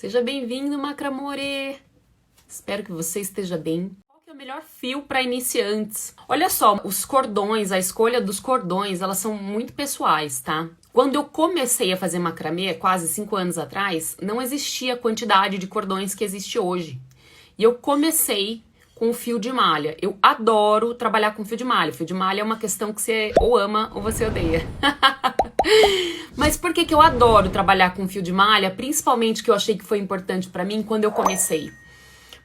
Seja bem-vindo, Macramore! Espero que você esteja bem. Qual que é o melhor fio para iniciantes? Olha só, os cordões, a escolha dos cordões, elas são muito pessoais, tá? Quando eu comecei a fazer macramê, quase 5 anos atrás, não existia a quantidade de cordões que existe hoje. E eu comecei com fio de malha. Eu adoro trabalhar com fio de malha. Fio de malha é uma questão que você ou ama ou você odeia. Mas por que eu adoro trabalhar com fio de malha? Principalmente que eu achei que foi importante pra mim quando eu comecei.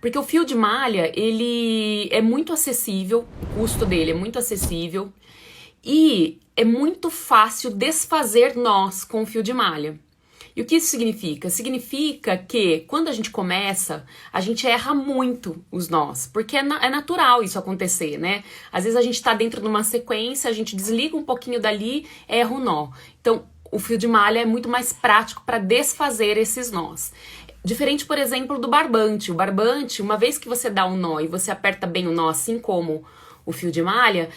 Porque o fio de malha, ele é muito acessível, o custo dele é muito acessível e é muito fácil desfazer nós com o fio de malha. E o que isso significa? Significa que quando a gente começa, a gente erra muito os nós, porque é natural isso acontecer, né? Às vezes a gente tá dentro de uma sequência, a gente desliga um pouquinho dali, erra o nó. Então, o fio de malha é muito mais prático para desfazer esses nós. Diferente, por exemplo, do barbante. O barbante, uma vez que você dá um nó e você aperta bem o nó, assim como o fio de malha,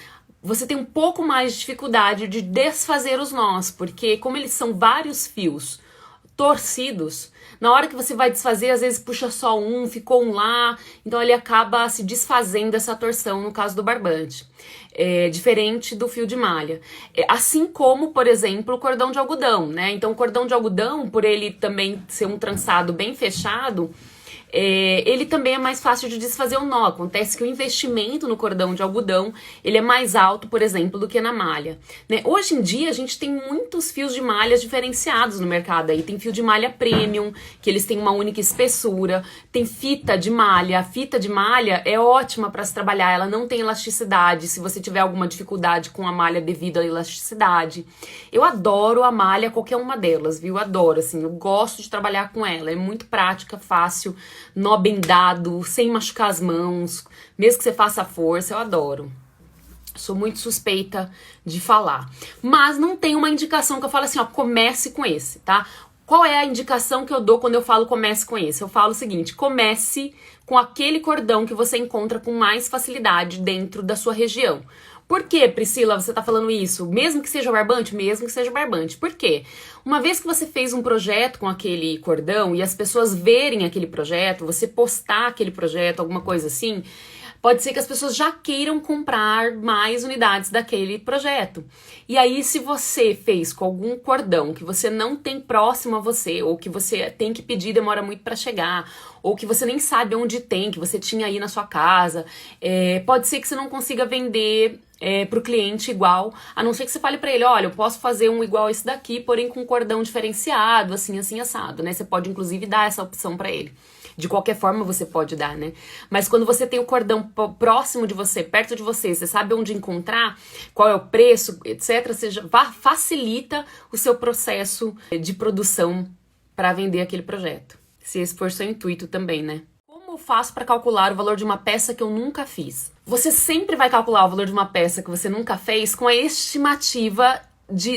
você tem um pouco mais de dificuldade de desfazer os nós, porque como eles são vários fios torcidos, na hora que você vai desfazer, às vezes puxa só um, ficou um lá, então ele acaba se desfazendo essa torção no caso do barbante. É diferente do fio de malha. Assim como, por exemplo, o cordão de algodão, né? Então o cordão de algodão, por ele também ser um trançado bem fechado, ele também é mais fácil de desfazer o nó. Acontece que o investimento no cordão de algodão, ele é mais alto, por exemplo, do que na malha, né? Hoje em dia a gente tem muitos fios de malhas diferenciados no mercado aí. Tem fio de malha premium, que eles têm uma única espessura, tem fita de malha. A fita de malha é ótima para se trabalhar, ela não tem elasticidade, se você tiver alguma dificuldade com a malha devido à elasticidade. Eu adoro a malha, qualquer uma delas, viu? Adoro, assim, eu gosto de trabalhar com ela, é muito prática, fácil, nó bem dado, sem machucar as mãos, mesmo que você faça força, eu adoro. Sou muito suspeita de falar. Mas não tem uma indicação que eu falo assim, ó, comece com esse, tá? Qual é a indicação que eu dou quando eu falo comece com esse? Eu falo o seguinte, comece com aquele cordão que você encontra com mais facilidade dentro da sua região. Por que, Priscila, você tá falando isso? Mesmo que seja barbante? Mesmo que seja barbante. Por quê? Uma vez que você fez um projeto com aquele cordão e as pessoas verem aquele projeto, você postar aquele projeto, alguma coisa assim, pode ser que as pessoas já queiram comprar mais unidades daquele projeto. E aí, se você fez com algum cordão que você não tem próximo a você, ou que você tem que pedir, demora muito para chegar, ou que você nem sabe onde tem, que você tinha aí na sua casa, pode ser que você não consiga vender pro cliente igual, a não ser que você fale pra ele, olha, eu posso fazer um igual a esse daqui, porém com um cordão diferenciado, assim, assim, assado, né? Você pode, inclusive, dar essa opção pra ele. De qualquer forma você pode dar, né? Mas quando você tem o cordão próximo de você, perto de você, você sabe onde encontrar, qual é o preço, etc., você já facilita o seu processo de produção para vender aquele projeto. Se esse for seu intuito também, né? Como eu faço para calcular o valor de uma peça que eu nunca fiz? Você sempre vai calcular o valor de uma peça que você nunca fez com a estimativa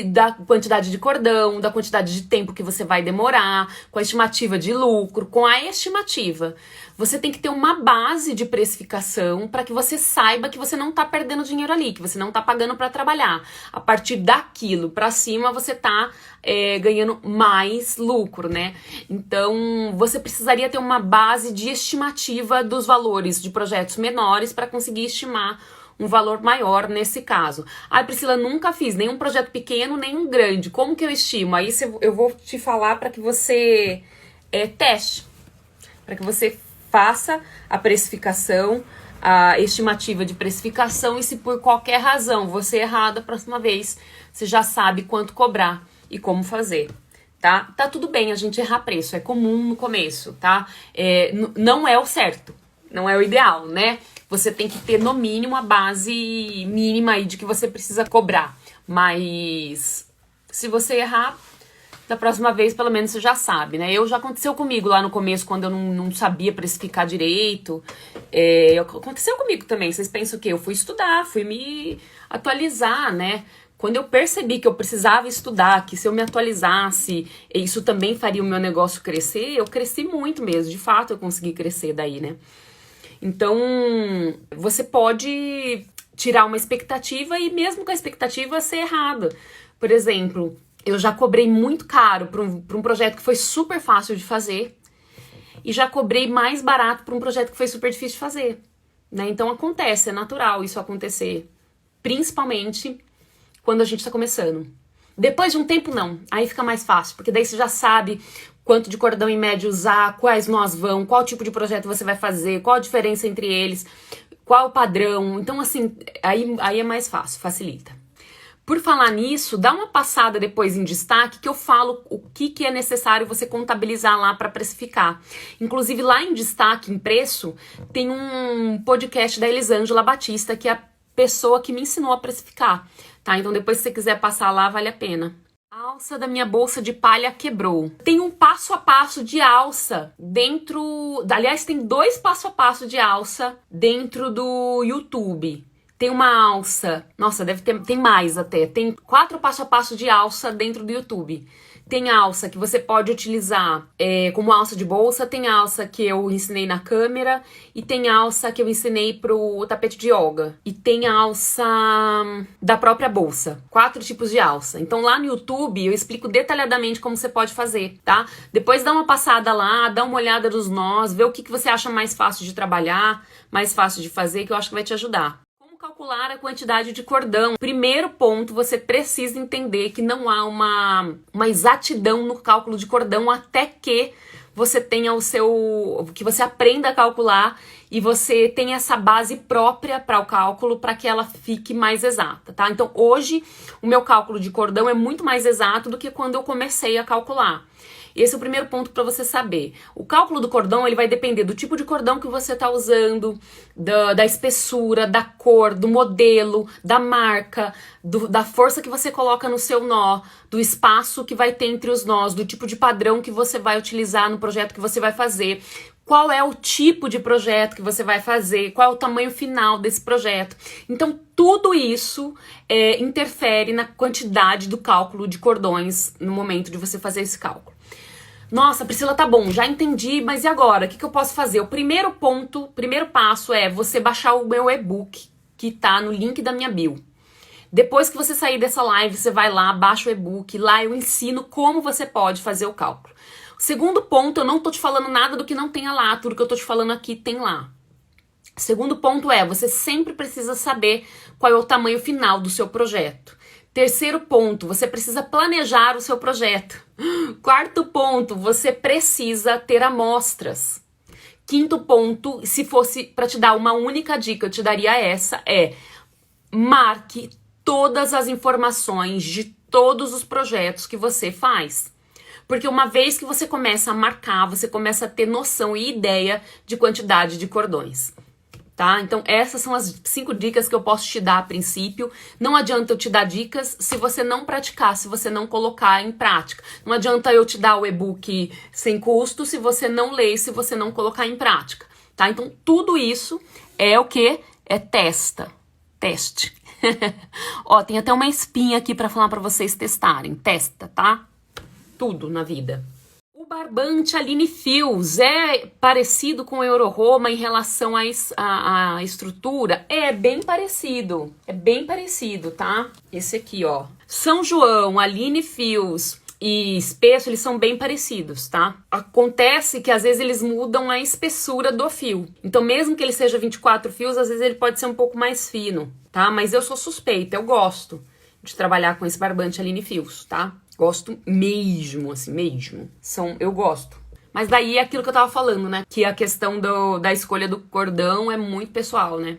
da quantidade de cordão, da quantidade de tempo que você vai demorar, com a estimativa de lucro, com a estimativa. Você tem que ter uma base de precificação para que você saiba que você não está perdendo dinheiro ali, que você não está pagando para trabalhar. A partir daquilo para cima você está ganhando mais lucro, né? Então você precisaria ter uma base de estimativa dos valores de projetos menores para conseguir estimar um valor maior nesse caso. Ai, Priscila, nunca fiz nenhum projeto pequeno, nem um grande. Como que eu estimo? Aí eu vou te falar para que você teste, para que você faça a precificação, a estimativa de precificação, e se por qualquer razão você errar da próxima vez, você já sabe quanto cobrar e como fazer. Tá? Tá tudo bem a gente errar preço, é comum no começo, tá? Não é o certo, não é o ideal, né? Você tem que ter, no mínimo, a base mínima aí de que você precisa cobrar. Mas se você errar, da próxima vez, pelo menos, você já sabe, né? Já aconteceu comigo lá no começo, quando eu não sabia precificar direito. Aconteceu comigo também. Vocês pensam o quê? Eu fui estudar, fui me atualizar, né? Quando eu percebi que eu precisava estudar, que se eu me atualizasse, isso também faria o meu negócio crescer, eu cresci muito mesmo. De fato, eu consegui crescer daí, né? Então, você pode tirar uma expectativa e mesmo com a expectativa ser errada. Por exemplo, eu já cobrei muito caro para um projeto que foi super fácil de fazer e já cobrei mais barato para um projeto que foi super difícil de fazer, né? Então acontece, é natural isso acontecer, principalmente quando a gente está começando. Depois de um tempo, não. Aí fica mais fácil, porque daí você já sabe quanto de cordão em média usar, quais nós vão, qual tipo de projeto você vai fazer, qual a diferença entre eles, qual o padrão. Então, assim, aí é mais fácil, facilita. Por falar nisso, dá uma passada depois em destaque que eu falo o que é necessário você contabilizar lá para precificar. Inclusive, lá em destaque, em preço, tem um podcast da Elisângela Batista, que é a pessoa que me ensinou a precificar, tá? Então, depois, se você quiser passar lá, vale a pena. A alça da minha bolsa de palha quebrou. Tem um passo a passo de alça dentro... Aliás, tem 2 passo a passo de alça dentro do YouTube. Tem uma alça... Nossa, tem mais até. Tem 4 passo a passo de alça dentro do YouTube. Tem alça que você pode utilizar como alça de bolsa, tem alça que eu ensinei na câmera, e tem alça que eu ensinei pro tapete de yoga, e tem alça da própria bolsa. 4 tipos de alça. Então lá no YouTube eu explico detalhadamente como você pode fazer, tá? Depois dá uma passada lá, dá uma olhada nos nós, vê o que você acha mais fácil de trabalhar, mais fácil de fazer, que eu acho que vai te ajudar. Calcular a quantidade de cordão. Primeiro ponto, você precisa entender que não há uma exatidão no cálculo de cordão até que você tenha que você aprenda a calcular e você tenha essa base própria para o cálculo para que ela fique mais exata, tá? Então, hoje, o meu cálculo de cordão é muito mais exato do que quando eu comecei a calcular. Esse é o primeiro ponto para você saber. O cálculo do cordão, ele vai depender do tipo de cordão que você está usando, da espessura, da cor, do modelo, da marca, da força que você coloca no seu nó, do espaço que vai ter entre os nós, do tipo de padrão que você vai utilizar no projeto que você vai fazer. Qual é o tipo de projeto que você vai fazer, qual é o tamanho final desse projeto. Então, tudo isso interfere na quantidade do cálculo de cordões no momento de você fazer esse cálculo. Nossa, Priscila, tá bom, já entendi, mas e agora? O que eu posso fazer? O primeiro passo é você baixar o meu e-book, que tá no link da minha bio. Depois que você sair dessa live, você vai lá, baixa o e-book, lá eu ensino como você pode fazer o cálculo. Segundo ponto, eu não tô te falando nada do que não tenha lá, tudo que eu tô te falando aqui tem lá. Segundo ponto você sempre precisa saber qual é o tamanho final do seu projeto. Terceiro ponto, você precisa planejar o seu projeto. Quarto ponto, você precisa ter amostras. Quinto ponto, se fosse para te dar uma única dica, eu te daria essa, marque todas as informações de todos os projetos que você faz. Porque uma vez que você começa a marcar, você começa a ter noção e ideia de quantidade de cordões. Tá? Então essas são as 5 dicas que eu posso te dar a princípio. Não adianta eu te dar dicas se você não praticar, se você não colocar em prática. Não adianta eu te dar o e-book sem custo se você não ler, se você não colocar em prática. Tá? Então tudo isso é o que? É teste. Ó, tem até uma espinha aqui para falar para vocês testarem. Testa, tá? Tudo na vida. O barbante Aline Fios é parecido com o Euro-Roma em relação à estrutura? É bem parecido, tá? Esse aqui, ó. São João, Aline Fios e espesso, eles são bem parecidos, tá? Acontece que às vezes eles mudam a espessura do fio. Então mesmo que ele seja 24 fios, às vezes ele pode ser um pouco mais fino, tá? Mas eu sou suspeita, eu gosto de trabalhar com esse barbante Aline Fios, tá? Gosto mesmo, assim, mesmo. Eu gosto. Mas daí é aquilo que eu tava falando, né? Que a questão da escolha do cordão é muito pessoal, né?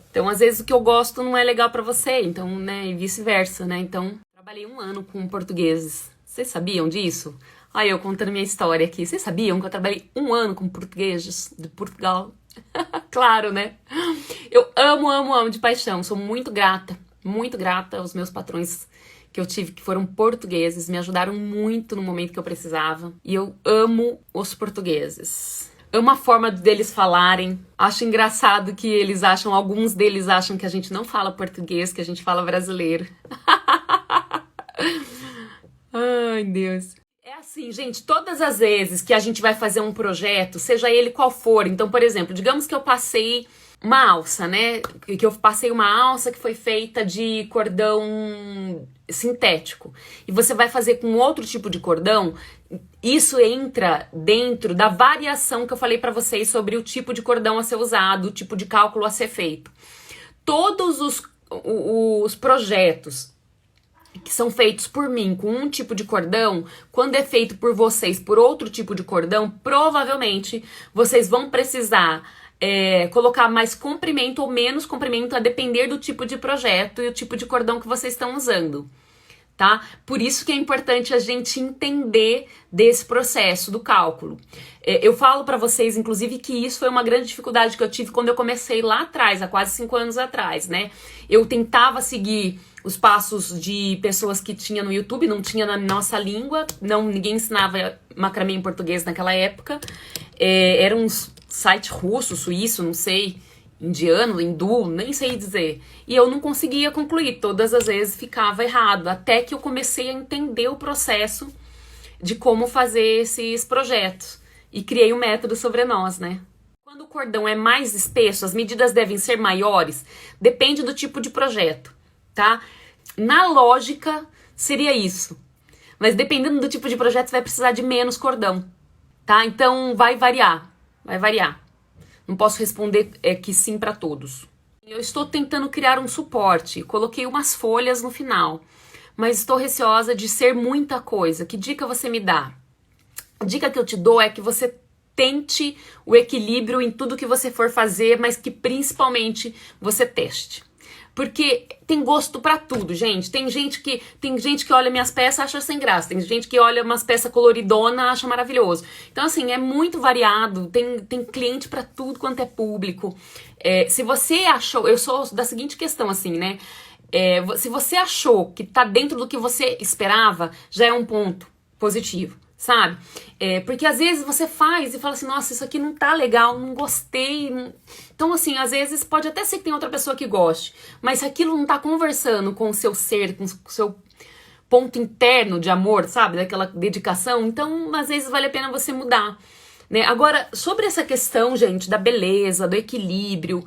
Então, às vezes, o que eu gosto não é legal pra você. Então, né? E vice-versa, né? Então, trabalhei 1 ano com portugueses. Vocês sabiam disso? Aí eu contando minha história aqui. Vocês sabiam que eu trabalhei 1 ano com portugueses de Portugal? Claro, né? Eu amo de paixão. Sou muito grata aos meus patrões que eu tive, que foram portugueses, me ajudaram muito no momento que eu precisava. E eu amo os portugueses. Amo a forma deles falarem. Acho engraçado que alguns deles acham que a gente não fala português, que a gente fala brasileiro. Ai, Deus. Assim, gente, todas as vezes que a gente vai fazer um projeto, seja ele qual for, então, por exemplo, digamos que eu passei uma alça, né? Que eu passei uma alça que foi feita de cordão sintético. E você vai fazer com outro tipo de cordão, isso entra dentro da variação que eu falei pra vocês sobre o tipo de cordão a ser usado, o tipo de cálculo a ser feito. Todos os projetos que são feitos por mim com um tipo de cordão, quando é feito por vocês por outro tipo de cordão, provavelmente vocês vão precisar colocar mais comprimento ou menos comprimento a depender do tipo de projeto e o tipo de cordão que vocês estão usando, tá? Por isso que é importante a gente entender desse processo do cálculo. Eu falo pra vocês, inclusive, que isso foi uma grande dificuldade que eu tive quando eu comecei lá atrás, há quase 5 anos atrás, né? Eu tentava seguir os passos de pessoas que tinha no YouTube, não tinha na nossa língua, ninguém ensinava macramê em português naquela época. Era um site russo, suíço, não sei, indiano, hindu, nem sei dizer. E eu não conseguia concluir, todas as vezes ficava errado, até que eu comecei a entender o processo de como fazer esses projetos. E criei um método sobre nós, né? Quando o cordão é mais espesso, as medidas devem ser maiores, depende do tipo de projeto, tá? Na lógica, seria isso. Mas dependendo do tipo de projeto, você vai precisar de menos cordão, tá? Então, vai variar, vai variar. Não posso responder que sim para todos. Eu estou tentando criar um suporte, coloquei umas folhas no final, mas estou receosa de ser muita coisa. Que dica você me dá? A dica que eu te dou é que você tente o equilíbrio em tudo que você for fazer, mas que principalmente você teste. Porque tem gosto pra tudo, gente. Tem gente que olha minhas peças e acha sem graça. Tem gente que olha umas peças coloridona e acha maravilhoso. Então, assim, é muito variado. Tem cliente pra tudo quanto é público. Se você achou... Eu sou da seguinte questão, assim, né? Se você achou que tá dentro do que você esperava, já é um ponto positivo, sabe? Porque às vezes você faz e fala assim, nossa, isso aqui não tá legal, não gostei. Então, assim, às vezes pode até ser que tem outra pessoa que goste, mas se aquilo não tá conversando com o seu ser, com o seu ponto interno de amor, sabe? Daquela dedicação, então, às vezes vale a pena você mudar, né? Agora, sobre essa questão, gente, da beleza, do equilíbrio,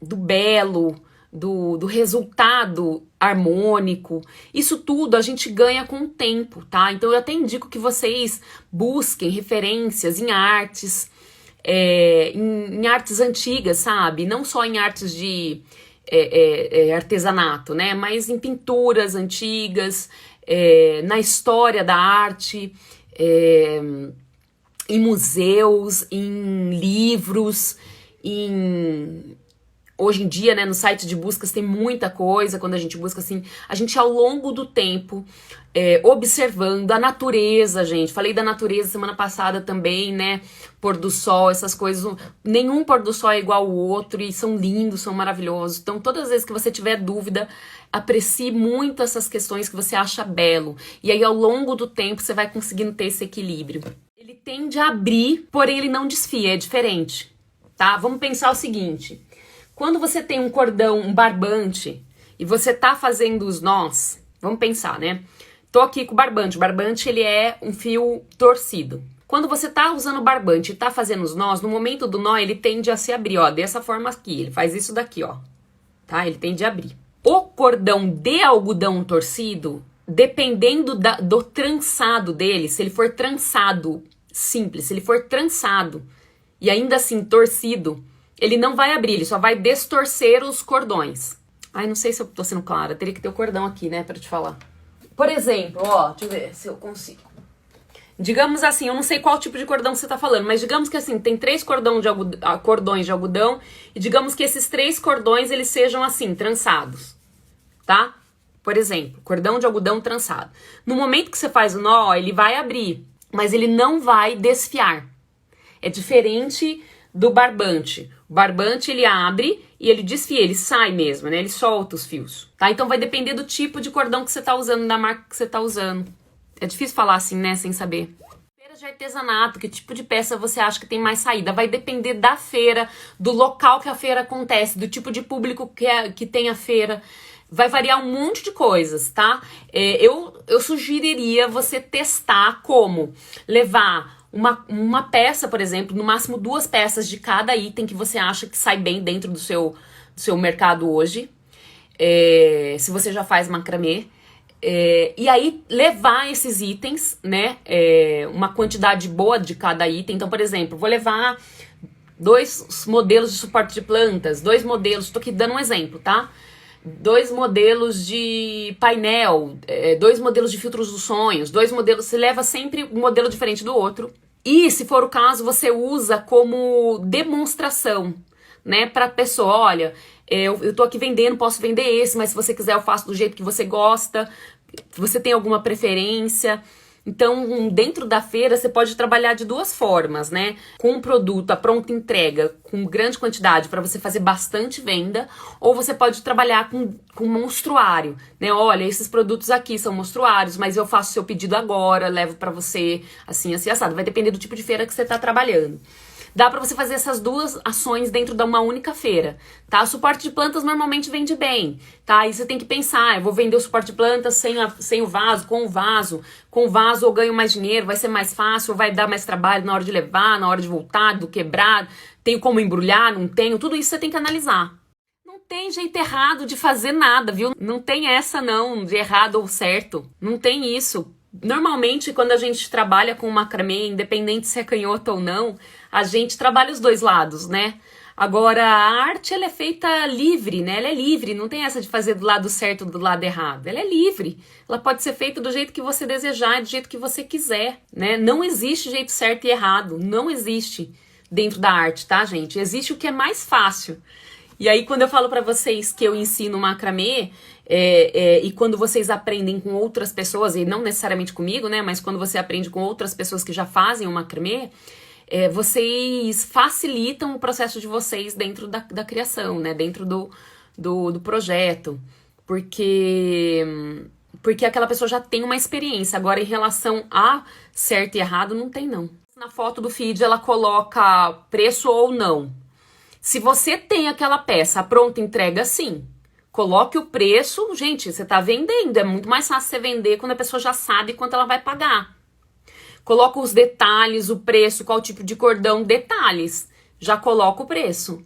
do belo, do resultado harmônico, isso tudo a gente ganha com o tempo, tá? Então eu até indico que vocês busquem referências em artes, em artes antigas, sabe? Não só em artes de artesanato, né? Mas em pinturas antigas, na história da arte, em museus, em livros, hoje em dia, né, no site de buscas tem muita coisa, quando a gente busca assim, a gente ao longo do tempo, observando a natureza, gente, falei da natureza semana passada também, né, pôr do sol, essas coisas, nenhum pôr do sol é igual ao outro, e são lindos, são maravilhosos, então todas as vezes que você tiver dúvida, aprecie muito essas questões que você acha belo, e aí ao longo do tempo você vai conseguindo ter esse equilíbrio. Ele tende a abrir, porém ele não desfia, é diferente, tá? Vamos pensar o seguinte... Quando você tem um cordão, um barbante, e você tá fazendo os nós, vamos pensar, né? Tô aqui com o barbante ele é um fio torcido. Quando você tá usando o barbante e tá fazendo os nós, no momento do nó ele tende a se abrir, ó, dessa forma aqui, ele faz isso daqui, ó, tá? Ele tende a abrir. O cordão de algodão torcido, dependendo do trançado dele, se ele for trançado simples, se ele for trançado e ainda assim torcido, ele não vai abrir, ele só vai distorcer os cordões. Ai, não sei se eu tô sendo clara, teria que ter o cordão aqui, né, pra te falar. Por exemplo, ó, deixa eu ver se eu consigo. Digamos assim, eu não sei qual tipo de cordão você tá falando, mas digamos que assim, tem 3 cordões de algodão, e digamos que esses 3 cordões, eles sejam assim, trançados, tá? Por exemplo, cordão de algodão trançado. No momento que você faz o nó, ó, ele vai abrir, mas ele não vai desfiar. É diferente do barbante. O barbante, ele abre e ele desfia, ele sai mesmo, né? Ele solta os fios, tá? Então vai depender do tipo de cordão que você tá usando, da marca que você tá usando. É difícil falar assim, né? Sem saber. Feiras de artesanato, que tipo de peça você acha que tem mais saída? Vai depender da feira, do local que a feira acontece, do tipo de público que tem a feira. Vai variar um monte de coisas, tá? Eu sugeriria você testar como levar uma peça, por exemplo, no máximo 2 peças de cada item que você acha que sai bem dentro do seu mercado hoje. Se você já faz macramê. E aí levar esses itens, né? Uma quantidade boa de cada item. Então, por exemplo, vou levar 2 modelos de suporte de plantas, 2 modelos, tô aqui dando um exemplo, tá? 2 modelos de painel, 2 modelos de filtros dos sonhos, 2 modelos, você leva sempre um modelo diferente do outro. E, se for o caso, você usa como demonstração, né, pra pessoa, olha, eu tô aqui vendendo, posso vender esse, mas se você quiser eu faço do jeito que você gosta, você tem alguma preferência. Então, dentro da feira, você pode trabalhar de 2 formas, né? Com um produto à pronta entrega, com grande quantidade, para você fazer bastante venda, ou você pode trabalhar com monstruário, né? Olha, esses produtos aqui são monstruários, mas eu faço seu pedido agora, levo para você, assim, assado. Vai depender do tipo de feira que você tá trabalhando. Dá pra você fazer essas 2 ações dentro de uma única feira, tá? O suporte de plantas normalmente vende bem, tá? Aí você tem que pensar, eu vou vender o suporte de plantas sem o vaso, com o vaso. Com o vaso eu ganho mais dinheiro, vai ser mais fácil, vai dar mais trabalho na hora de levar, na hora de voltar, do quebrar, tenho como embrulhar, não tenho, tudo isso você tem que analisar. Não tem jeito errado de fazer nada, viu? Não tem essa não, de errado ou certo, não tem isso. Normalmente, quando a gente trabalha com macramê, independente se é canhoto ou não, a gente trabalha os 2 lados, né? Agora, a arte, ela é feita livre, né? Ela é livre, não tem essa de fazer do lado certo ou do lado errado. Ela é livre. Ela pode ser feita do jeito que você desejar, do jeito que você quiser, né? Não existe jeito certo e errado. Não existe dentro da arte, tá, gente? Existe o que é mais fácil. E aí, quando eu falo pra vocês que eu ensino macramê, e quando vocês aprendem com outras pessoas, e não necessariamente comigo, né? Mas quando você aprende com outras pessoas que já fazem o macramê, vocês facilitam o processo de vocês dentro da criação, né? Dentro do projeto. Porque aquela pessoa já tem uma experiência. Agora, em relação a certo e errado, não tem, não. Na foto do feed, ela coloca preço ou não. Se você tem aquela peça pronta entrega, sim. Coloque o preço, gente, você tá vendendo. É muito mais fácil você vender quando a pessoa já sabe quanto ela vai pagar. Coloca os detalhes, o preço, qual tipo de cordão, detalhes. Já coloca o preço.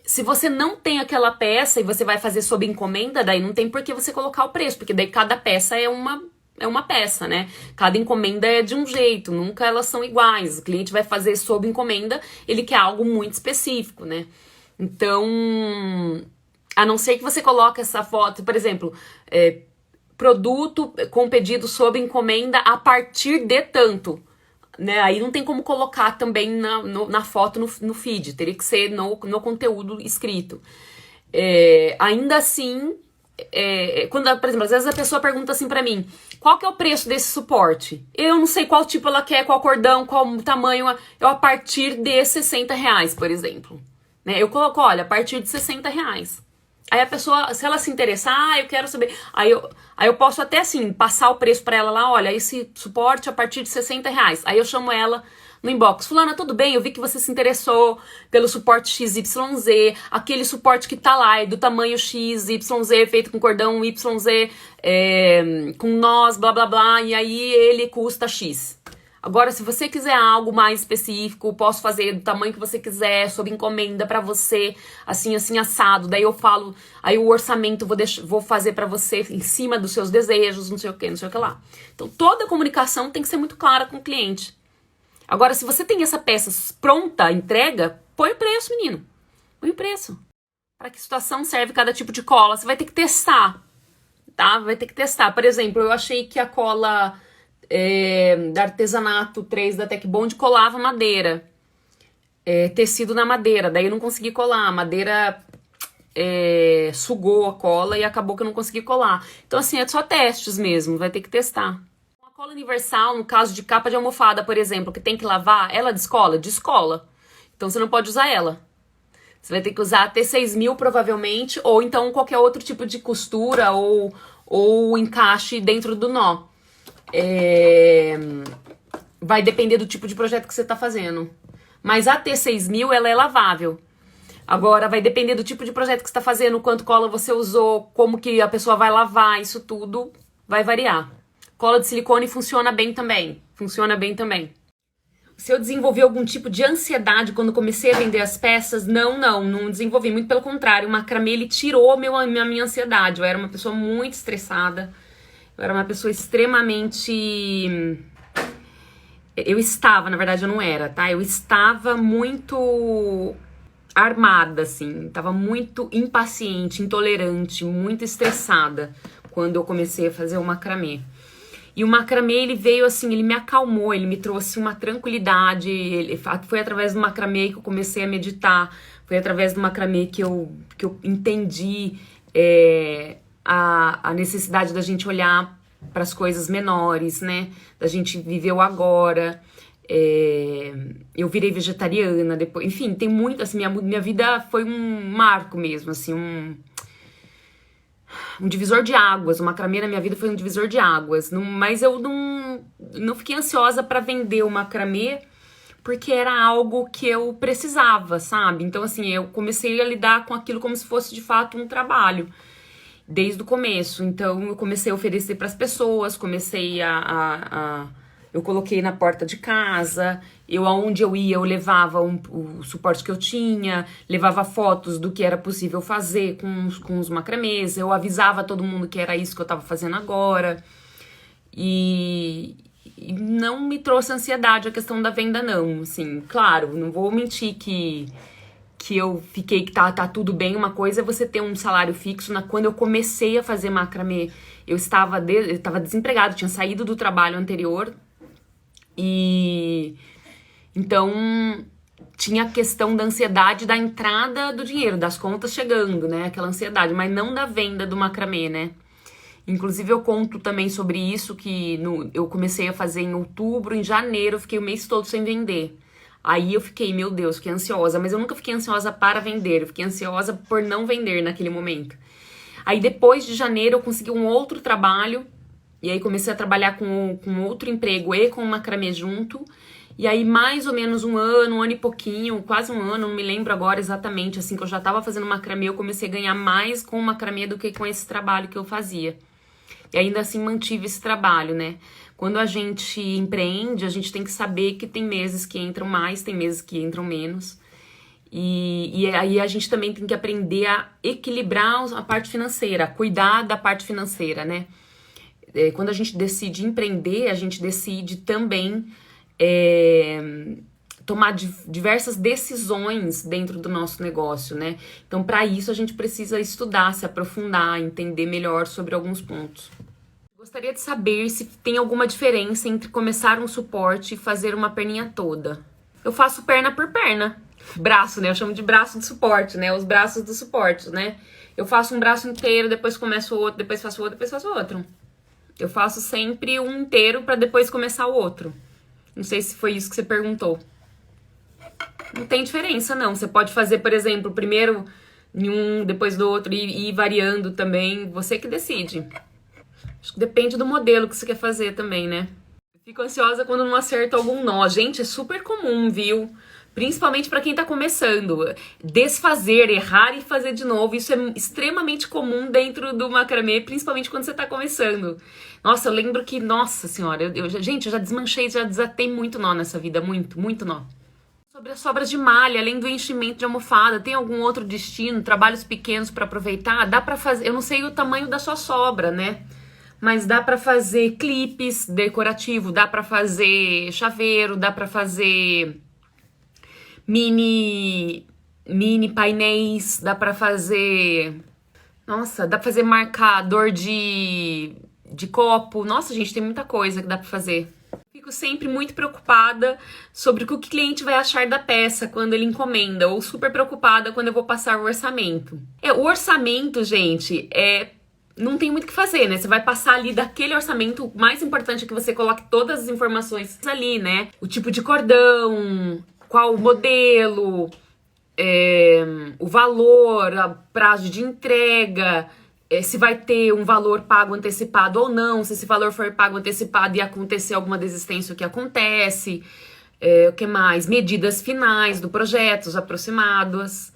Se você não tem aquela peça e você vai fazer sob encomenda, daí não tem por que você colocar o preço, porque daí cada peça é uma peça, né? Cada encomenda é de um jeito, nunca elas são iguais. O cliente vai fazer sob encomenda, ele quer algo muito específico, né? Então, a não ser que você coloque essa foto, por exemplo, produto com pedido sob encomenda a partir de tanto, né? Aí não tem como colocar também na foto no feed, teria que ser no conteúdo escrito. Ainda assim, quando, por exemplo, às vezes a pessoa pergunta assim pra mim, qual que é o preço desse suporte? Eu não sei qual tipo ela quer, qual cordão, qual tamanho, eu a partir de R$60, por exemplo. Né? Eu coloco, olha, a partir de R$60. Aí a pessoa, se ela se interessar, eu quero saber. Aí eu posso até assim, passar o preço pra ela lá, olha, esse suporte a partir de R$60. Aí eu chamo ela no inbox. Fulana, tudo bem? Eu vi que você se interessou pelo suporte XYZ, aquele suporte que tá lá, é do tamanho XYZ, feito com cordão YZ, com nós, blá blá blá, e aí ele custa X. Agora, se você quiser algo mais específico, posso fazer do tamanho que você quiser, sob encomenda pra você, assim, assado. Daí eu falo, aí o orçamento vou fazer pra você em cima dos seus desejos, não sei o que lá. Então, toda a comunicação tem que ser muito clara com o cliente. Agora, se você tem essa peça pronta, entrega, põe o preço, menino. Põe o preço. Para que situação serve cada tipo de cola? Você vai ter que testar, tá? Vai ter que testar. Por exemplo, eu achei que a cola da Artesanato 3 da Tech Bond colava madeira. Tecido na madeira. Daí eu não consegui colar. A madeira sugou a cola e acabou que eu não consegui colar. Então, assim, é só testes mesmo. Vai ter que testar. Cola universal, no caso de capa de almofada, por exemplo, que tem que lavar, ela descola? Descola. Então você não pode usar ela. Você vai ter que usar a T6000 provavelmente, ou então qualquer outro tipo de costura ou encaixe dentro do nó. Vai depender do tipo de projeto que você está fazendo. Mas a T6000, ela é lavável. Agora vai depender do tipo de projeto que você está fazendo, quanto cola você usou, como que a pessoa vai lavar, isso tudo vai variar. Cola de silicone funciona bem também. Funciona bem também. Se eu desenvolvi algum tipo de ansiedade quando comecei a vender as peças, não desenvolvi. Muito pelo contrário, o macramê, ele tirou a minha ansiedade. Eu era uma pessoa muito estressada. Eu era uma pessoa extremamente... Eu estava, na verdade eu não era, tá? Eu estava muito armada, assim. Tava muito impaciente, intolerante, muito estressada quando eu comecei a fazer o macramê. E o macramê, ele veio assim, ele me acalmou, ele me trouxe uma tranquilidade. Foi através do macramê que eu comecei a meditar. Foi através do macramê que eu entendi a necessidade da gente olhar para as coisas menores, né? Da gente viver o agora. Eu virei vegetariana depois. Enfim, tem muito, assim, minha vida foi um marco mesmo, assim, um divisor de águas. O macramê na minha vida foi um divisor de águas. Mas eu não fiquei ansiosa para vender o macramê, porque era algo que eu precisava, sabe? Então, assim, eu comecei a lidar com aquilo como se fosse de fato um trabalho, desde o começo. Então, eu comecei a oferecer para as pessoas, eu coloquei na porta de casa, aonde eu ia, eu levava o suporte que eu tinha, levava fotos do que era possível fazer com os macramês, eu avisava todo mundo que era isso que eu tava fazendo agora. E não me trouxe ansiedade a questão da venda, não. Assim, claro, não vou mentir que eu fiquei que tá tudo bem. Uma coisa é você ter um salário fixo. Quando eu comecei a fazer macramê, eu estava desempregada, tinha saído do trabalho anterior. E então tinha a questão da ansiedade da entrada do dinheiro, das contas chegando, né? Aquela ansiedade, mas não da venda do macramê, né? Inclusive eu conto também sobre isso, que eu comecei a fazer em outubro, em janeiro eu fiquei o mês todo sem vender. Aí eu fiquei, meu Deus, fiquei ansiosa, mas eu nunca fiquei ansiosa para vender, eu fiquei ansiosa por não vender naquele momento. Aí depois de janeiro eu consegui um outro trabalho, e aí comecei a trabalhar com outro emprego e com o macramê junto. E aí mais ou menos um ano e pouquinho, quase um ano, não me lembro agora exatamente, assim, que eu já tava fazendo macramê, eu comecei a ganhar mais com o macramê do que com esse trabalho que eu fazia. E ainda assim mantive esse trabalho, né? Quando a gente empreende, a gente tem que saber que tem meses que entram mais, tem meses que entram menos. E aí a gente também tem que aprender a equilibrar a parte financeira, a cuidar da parte financeira, né? Quando a gente decide empreender, a gente decide também tomar diversas decisões dentro do nosso negócio, né? Então, para isso, a gente precisa estudar, se aprofundar, entender melhor sobre alguns pontos. Gostaria de saber se tem alguma diferença entre começar um suporte e fazer uma perninha toda. Eu faço perna por perna. Braço, né? Eu chamo de braço de suporte, né? Os braços do suporte, né? Eu faço um braço inteiro, depois começo o outro, depois faço o outro, depois faço o outro. Eu faço sempre um inteiro para depois começar o outro. Não sei se foi isso que você perguntou. Não tem diferença, não. Você pode fazer, por exemplo, primeiro em um, depois do outro e ir variando também. Você que decide. Acho que depende do modelo que você quer fazer também, né? Eu fico ansiosa quando não acerto algum nó. Gente, é super comum, viu? Principalmente para quem tá começando. Desfazer, errar e fazer de novo. Isso é extremamente comum dentro do macramê, principalmente quando você tá começando. Nossa, eu lembro que, nossa senhora, gente, eu já desmanchei, já desatei muito nó nessa vida, muito nó. Sobre as sobras de malha, além do enchimento de almofada, tem algum outro destino, trabalhos pequenos para aproveitar? Dá para fazer, eu não sei o tamanho da sua sobra, né? Mas dá para fazer clipes decorativo, dá para fazer chaveiro, dá para fazer mini painéis, dá pra fazer... Nossa, dá pra fazer marcador de copo. Nossa, gente, tem muita coisa que dá pra fazer. Fico sempre muito preocupada sobre o que o cliente vai achar da peça quando ele encomenda, ou super preocupada quando eu vou passar o orçamento. O orçamento, gente, não tem muito o que fazer, né? Você vai passar ali daquele orçamento, o mais importante é que você coloque todas as informações ali, né? O tipo de cordão, qual o modelo, o valor, o prazo de entrega, se vai ter um valor pago antecipado ou não, se esse valor for pago antecipado e acontecer alguma desistência, o que acontece, o que mais? Medidas finais do projeto, aproximadas.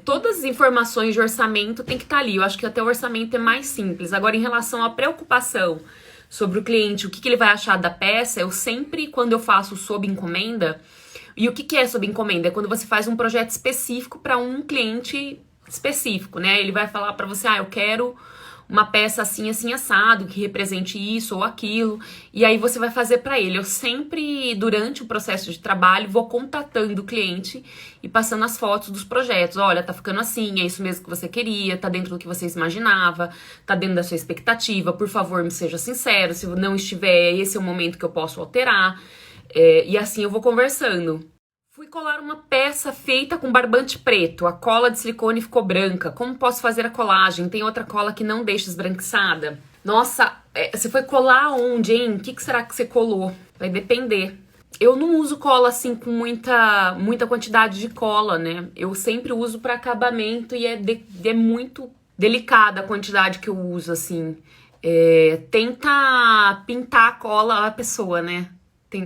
Todas as informações de orçamento tem que estar ali. Eu acho que até o orçamento é mais simples. Agora, em relação à preocupação sobre o cliente, o que ele vai achar da peça, eu sempre, quando eu faço sob encomenda, e o que é sob encomenda? É quando você faz um projeto específico para um cliente específico, né? Ele vai falar para você, eu quero uma peça assim, assim, assado, que represente isso ou aquilo, e aí você vai fazer para ele. Eu sempre, durante o processo de trabalho, vou contatando o cliente e passando as fotos dos projetos. Olha, tá ficando assim, é isso mesmo que você queria, tá dentro do que você imaginava, tá dentro da sua expectativa, por favor, me seja sincero, se não estiver, esse é o momento que eu posso alterar, e assim eu vou conversando. Fui colar uma peça feita com barbante preto. A cola de silicone ficou branca. Como posso fazer a colagem? Tem outra cola que não deixa esbranquiçada? Nossa, você foi colar onde, hein? O que será que você colou? Vai depender. Eu não uso cola assim com muita quantidade de cola, né? Eu sempre uso para acabamento e é muito delicada a quantidade que eu uso, assim. Tenta pintar a cola a pessoa, né?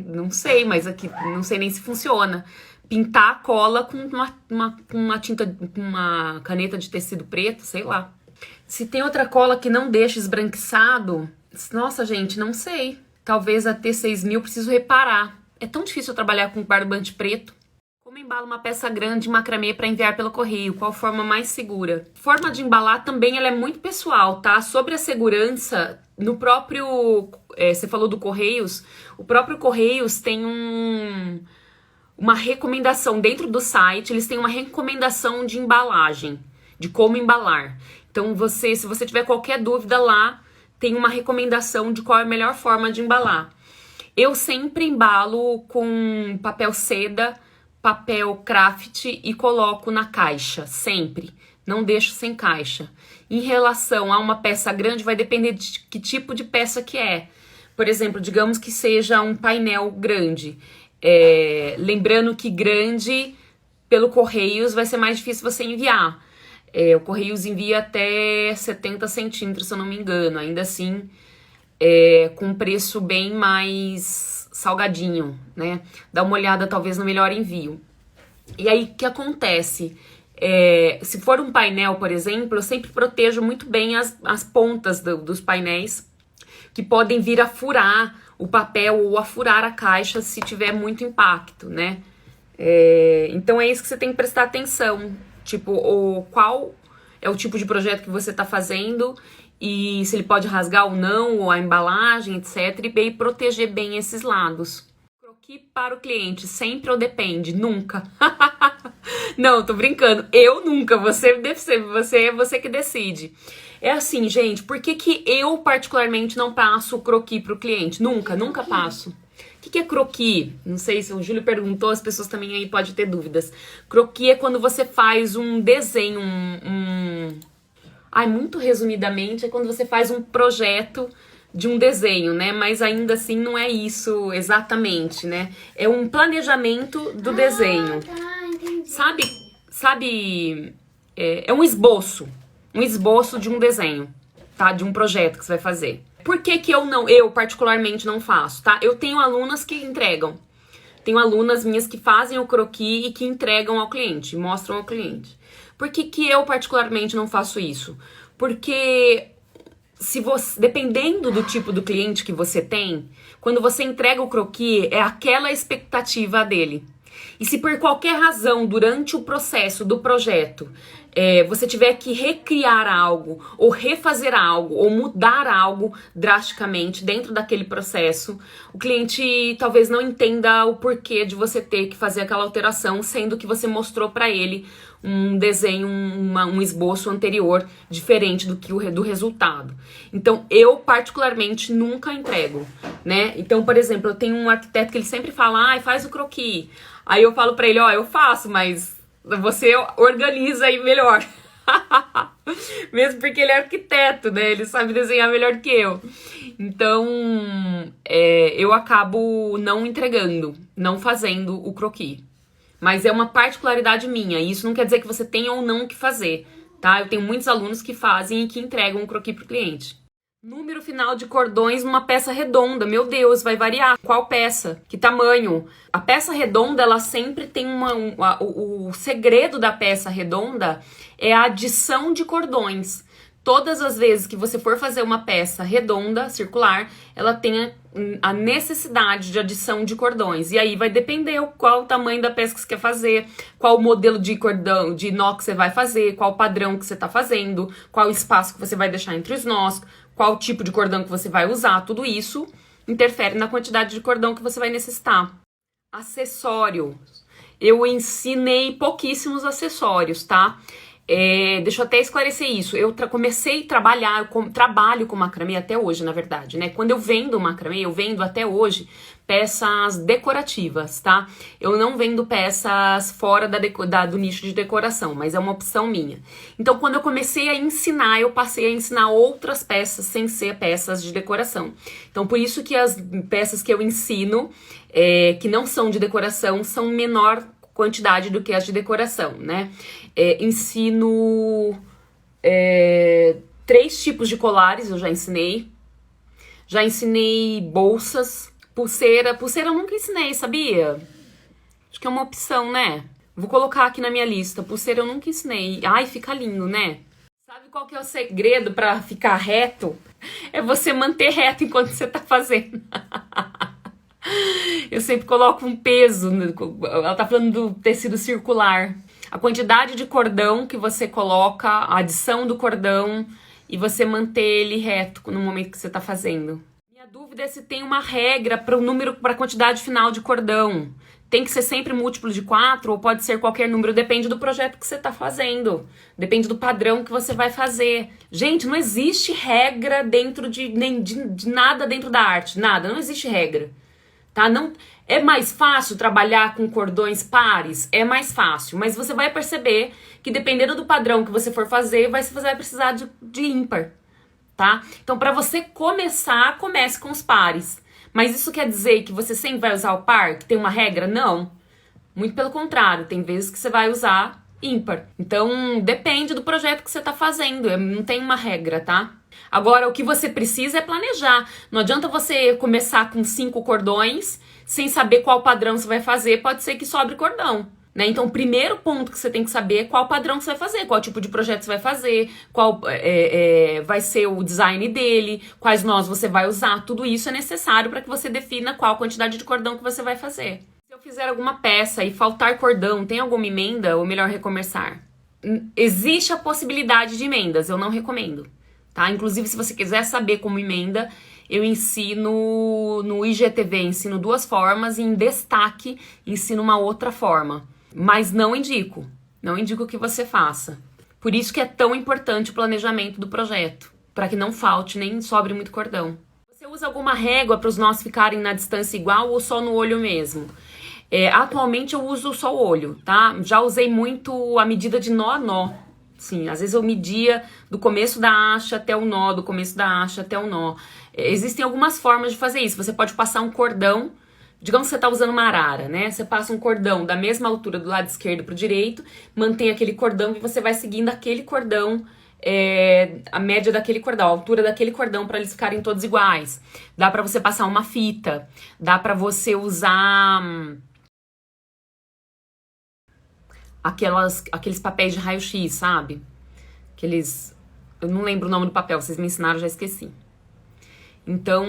Não sei, mas aqui não sei nem se funciona. Pintar a cola com uma tinta, com uma caneta de tecido preto, sei lá. Se tem outra cola que não deixa esbranquiçado, nossa, gente, não sei. Talvez a T6000 preciso reparar. É tão difícil eu trabalhar com barbante preto. Como embalo uma peça grande em macramê para enviar pelo correio? Qual forma mais segura? Forma de embalar também ela é muito pessoal, tá? Sobre a segurança, no próprio... você falou do Correios. O próprio Correios tem uma recomendação dentro do site. Eles têm uma recomendação de embalagem, de como embalar. Então, se você tiver qualquer dúvida lá, tem uma recomendação de qual é a melhor forma de embalar. Eu sempre embalo com papel seda, papel craft e coloco na caixa, sempre. Não deixo sem caixa. Em relação a uma peça grande, vai depender de que tipo de peça que é. Por exemplo, digamos que seja um painel grande. Lembrando que grande, pelo Correios, vai ser mais difícil você enviar. O Correios envia até 70 centímetros, se eu não me engano. Ainda assim, com preço bem mais salgadinho, né? Dá uma olhada, talvez, no melhor envio. E aí, o que acontece? Se for um painel, por exemplo, eu sempre protejo muito bem as pontas dos painéis, que podem vir a furar o papel ou a furar a caixa se tiver muito impacto, né? Então é isso que você tem que prestar atenção. Tipo, qual é o tipo de projeto que você está fazendo e se ele pode rasgar ou não, ou a embalagem, etc. E bem proteger bem esses lados. Croquis para o cliente, sempre ou depende? Nunca. Não, tô brincando. Eu nunca. Você que decide. É assim, gente, por que eu particularmente não passo o croquis pro cliente? Nunca passo. O que é croquis? Não sei se o Júlio perguntou, as pessoas também aí podem ter dúvidas. Croquis é quando você faz um desenho, muito resumidamente, é quando você faz um projeto de um desenho, né? Mas ainda assim não é isso exatamente, né? É um planejamento do desenho. Tá, entendi. Sabe, é um esboço de um desenho, tá? De um projeto que você vai fazer. Por que eu particularmente não faço, tá? Eu tenho alunas que entregam. Tenho alunas minhas que fazem o croquis e que entregam ao cliente, mostram ao cliente. Por que eu particularmente não faço isso? Porque dependendo do tipo do cliente que você tem, quando você entrega o croquis, é aquela expectativa dele. E se por qualquer razão, durante o processo do projeto, você tiver que recriar algo, ou refazer algo, ou mudar algo drasticamente dentro daquele processo, o cliente talvez não entenda o porquê de você ter que fazer aquela alteração, sendo que você mostrou para ele um desenho, um esboço anterior diferente do resultado. Então, eu particularmente nunca entrego, né? Então, por exemplo, eu tenho um arquiteto que ele sempre fala, faz o croquis. Aí eu falo pra ele, eu faço, mas você organiza aí melhor. Mesmo porque ele é arquiteto, né? Ele sabe desenhar melhor que eu. Então, eu acabo não entregando, não fazendo o croquis. Mas é uma particularidade minha. E isso não quer dizer que você tenha ou não o que fazer, tá? Eu tenho muitos alunos que fazem e que entregam o croquis pro cliente. Número final de cordões numa peça redonda. Meu Deus, vai variar. Qual peça? Que tamanho? A peça redonda, ela sempre tem o segredo da peça redonda é a adição de cordões. Todas as vezes que você for fazer uma peça redonda, circular, ela tem a necessidade de adição de cordões. E aí vai depender qual o tamanho da peça que você quer fazer, qual o modelo de cordão, de nó que você vai fazer, qual o padrão que você está fazendo, qual o espaço que você vai deixar entre os nós, qual tipo de cordão que você vai usar. Tudo isso interfere na quantidade de cordão que você vai necessitar. Acessório. Eu ensinei pouquíssimos acessórios, tá? Deixa eu até esclarecer isso. Eu comecei a trabalhar, trabalho com macramê até hoje, na verdade, né? Quando eu vendo macramê, eu vendo até hoje peças decorativas, tá? Eu não vendo peças fora do nicho de decoração, mas é uma opção minha. Então, quando eu comecei a ensinar, eu passei a ensinar outras peças sem ser peças de decoração. Então, por isso que as peças que eu ensino, que não são de decoração, são menor quantidade do que as de decoração, né? Ensino 3 tipos de colares, eu já ensinei. Já ensinei bolsas, pulseira. Pulseira eu nunca ensinei, sabia? Acho que é uma opção, né? Vou colocar aqui na minha lista. Pulseira eu nunca ensinei. Ai, fica lindo, né? Sabe qual que é o segredo pra ficar reto? É você manter reto enquanto você tá fazendo. Eu sempre coloco um peso, ela tá falando do tecido circular. A quantidade de cordão que você coloca, a adição do cordão e você manter ele reto no momento que você tá fazendo. Minha dúvida é se tem uma regra para o número, para a quantidade final de cordão. Tem que ser sempre múltiplo de 4 ou pode ser qualquer número, depende do projeto que você tá fazendo. Depende do padrão que você vai fazer. Gente, não existe regra dentro de nada dentro da arte, nada, não existe regra. Tá? Não, é mais fácil trabalhar com cordões pares? É mais fácil, mas você vai perceber que dependendo do padrão que você for fazer, você vai precisar de ímpar, tá? Então, para você começar, comece com os pares. Mas isso quer dizer que você sempre vai usar o par, que tem uma regra? Não. Muito pelo contrário, tem vezes que você vai usar ímpar. Então, depende do projeto que você tá fazendo, não tem uma regra, tá? Agora, o que você precisa é planejar. Não adianta você começar com 5 cordões sem saber qual padrão você vai fazer. Pode ser que sobre cordão, né? Então, o primeiro ponto que você tem que saber é qual padrão que você vai fazer, qual tipo de projeto você vai fazer, qual vai ser o design dele, quais nós você vai usar. Tudo isso é necessário para que você defina qual quantidade de cordão que você vai fazer. Se eu fizer alguma peça e faltar cordão, tem alguma emenda ou melhor recomeçar? Existe a possibilidade de emendas, eu não recomendo. Tá? Inclusive, se você quiser saber como emenda, eu ensino no IGTV, ensino 2 formas e em destaque ensino uma outra forma. Mas não indico que você faça. Por isso que é tão importante o planejamento do projeto, para que não falte nem sobre muito cordão. Você usa alguma régua para os nós ficarem na distância igual ou só no olho mesmo? Atualmente eu uso só o olho, tá? Já usei muito a medida de nó a nó. Sim, às vezes eu media do começo da haste até o nó, do começo da haste até o nó. Existem algumas formas de fazer isso. Você pode passar um cordão, digamos que você está usando uma arara, né? Você passa um cordão da mesma altura do lado esquerdo para o direito, mantém aquele cordão e você vai seguindo aquele cordão, a média daquele cordão, a altura daquele cordão para eles ficarem todos iguais. Dá para você passar uma fita, dá para você usar aqueles papéis de raio-x, sabe? Eu não lembro o nome do papel, vocês me ensinaram, já esqueci. Então,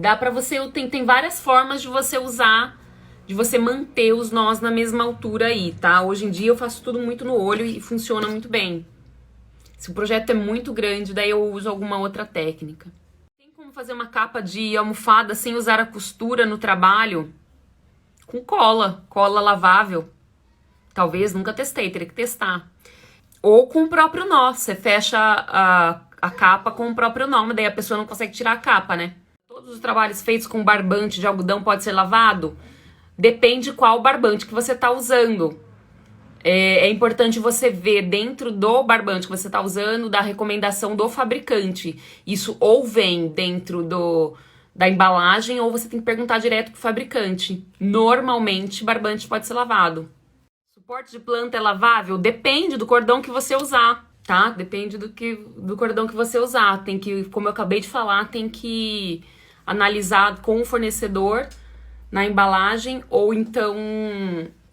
dá pra você, tem várias formas de você usar, de você manter os nós na mesma altura aí, tá? Hoje em dia eu faço tudo muito no olho e funciona muito bem. Se o projeto é muito grande, daí eu uso alguma outra técnica. Tem como fazer uma capa de almofada sem usar a costura no trabalho? Com cola lavável. Talvez, nunca testei, teria que testar. Ou com o próprio nó, você fecha a capa com o próprio nó, mas daí a pessoa não consegue tirar a capa, né? Todos os trabalhos feitos com barbante de algodão pode ser lavado? Depende qual barbante que você está usando. É importante você ver dentro do barbante que você está usando, da recomendação do fabricante. Isso ou vem dentro da embalagem ou você tem que perguntar direto pro fabricante. Normalmente, barbante pode ser lavado. Suporte de planta é lavável? Depende do cordão que você usar, tá? Depende do cordão que você usar. Tem que, como eu acabei de falar, tem que analisar com o fornecedor na embalagem ou então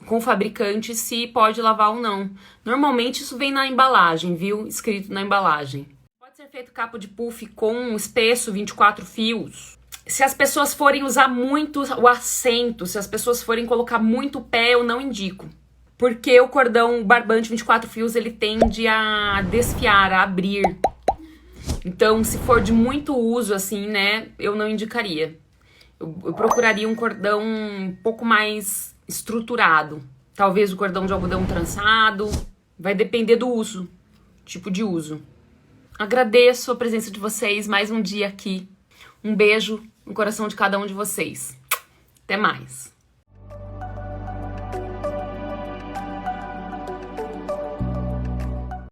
com o fabricante se pode lavar ou não. Normalmente isso vem na embalagem, viu? Escrito na embalagem. Pode ser feito cabo de puff com espesso 24 fios. Se as pessoas forem usar muito o assento, se as pessoas forem colocar muito pé, eu não indico. Porque o cordão barbante 24 fios, ele tende a desfiar, a abrir. Então, se for de muito uso, assim, né, eu não indicaria. Eu procuraria um cordão um pouco mais estruturado. Talvez o cordão de algodão trançado. Vai depender do uso, tipo de uso. Agradeço a presença de vocês mais um dia aqui. Um beijo no coração de cada um de vocês. Até mais.